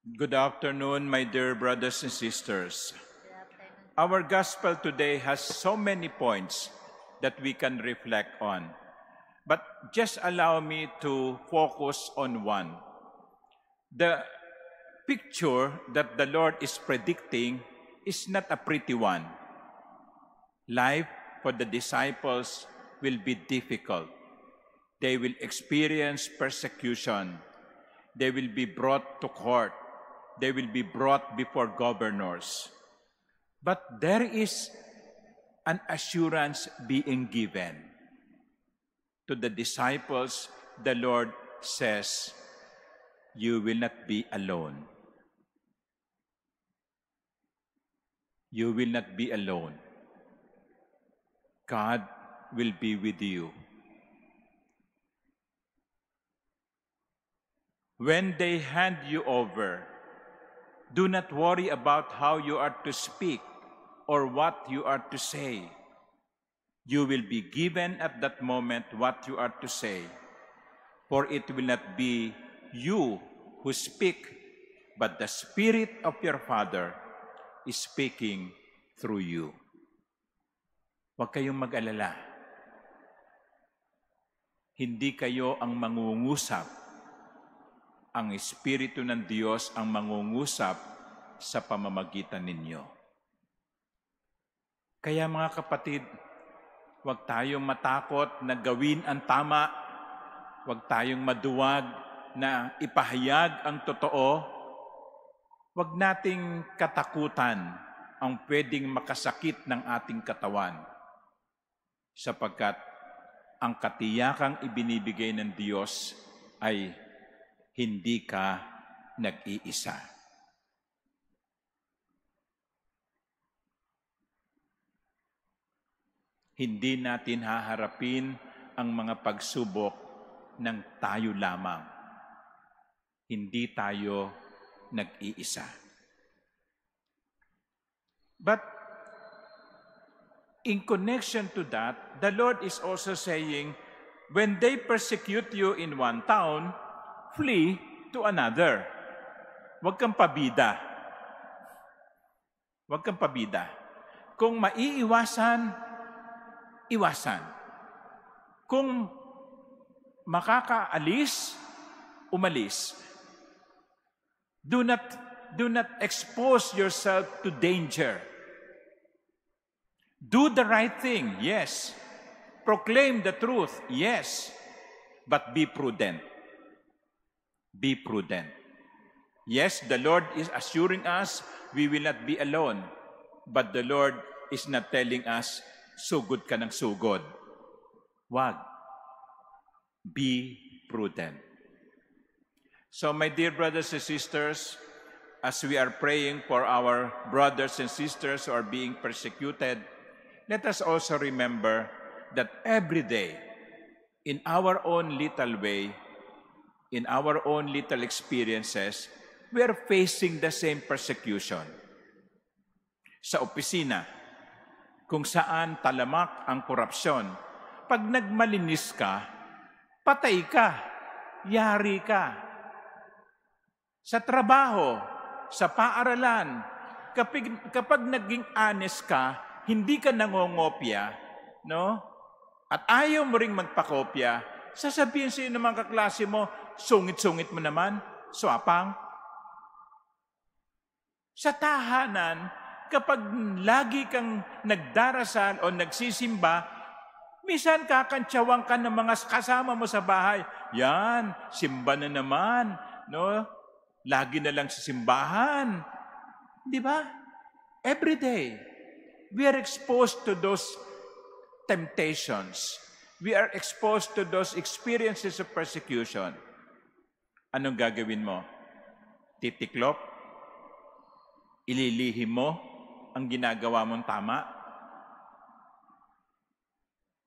Good afternoon, my dear brothers and sisters. Our gospel today has so many points that we can reflect on. But just allow me to focus on one. The picture that the Lord is predicting is not a pretty one. Life for the disciples will be difficult. They will experience persecution. They will be brought to court. They will be brought before governors. But there is an assurance being given. To the disciples, the Lord says, "You will not be alone. You will not be alone. God will be with you." When they hand you over, do not worry about how you are to speak or what you are to say. You will be given at that moment what you are to say, for it will not be you who speak, but the Spirit of your Father is speaking through you. Huwag kayong mag-alala. Hindi kayo ang mangungusap. Ang Espiritu ng Diyos ang mangungusap sa pamamagitan ninyo. Kaya mga kapatid, huwag tayong matakot na gawin ang tama. Huwag tayong maduwag na ipahayag ang totoo. Huwag nating katakutan ang pwedeng makasakit ng ating katawan. Sapagkat ang katiyakang ibinibigay ng Diyos ay hindi ka nag-iisa. Hindi natin haharapin ang mga pagsubok ng tayo lamang. Hindi tayo nag-iisa. But in connection to that, the Lord is also saying, when they persecute you in one town, flee to another. Huwag kang pabida. Huwag kang pabida. Kung maiiwasan, iwasan. Kung makakaalis, umalis. Do not expose yourself to danger. Do the right thing, yes. Proclaim the truth, yes. But be prudent. Be prudent. Yes, the Lord is assuring us we will not be alone. But the Lord is not telling us, sugod ka ng sugod. Wag. Be prudent. So my dear brothers and sisters, as we are praying for our brothers and sisters who are being persecuted, let us also remember that every day, in our own little way, in our own little experiences, we are facing the same persecution. Sa opisina, kung saan talamak ang korupsyon, pag nagmalinis ka, patay ka, yari ka. Sa trabaho, sa paaralan, kapag naging honest ka, hindi ka nangongopya, no? At ayaw mo ring magpakopya, sasabihin sa'yo ng mga kaklase mo, sungit-sungit mo naman, swapang. Sa tahanan, kapag lagi kang nagdarasal o nagsisimba, minsan kakantsawan ka ng mga kasama mo sa bahay. Yan, simba na naman, no? Lagi na lang sa simbahan. Di ba? Every day, we are exposed to those temptations. We are exposed to those experiences of persecution. Anong gagawin mo? Titiklop? Ililihim mo ang ginagawa mong tama?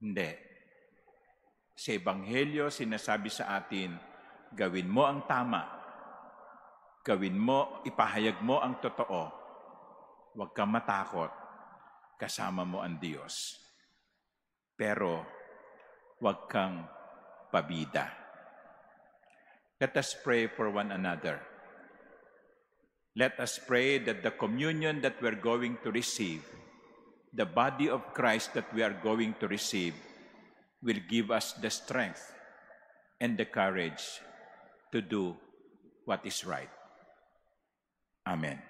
Hindi. Sa Ebanghelyo, sinasabi sa atin, gawin mo ang tama. Gawin mo, ipahayag mo ang totoo. Huwag kang matakot. Kasama mo ang Diyos. Pero, huwag kang pabida. Let us pray for one another. Let us pray that the communion that we're going to receive, the body of Christ that we are going to receive, will give us the strength and the courage to do what is right. Amen.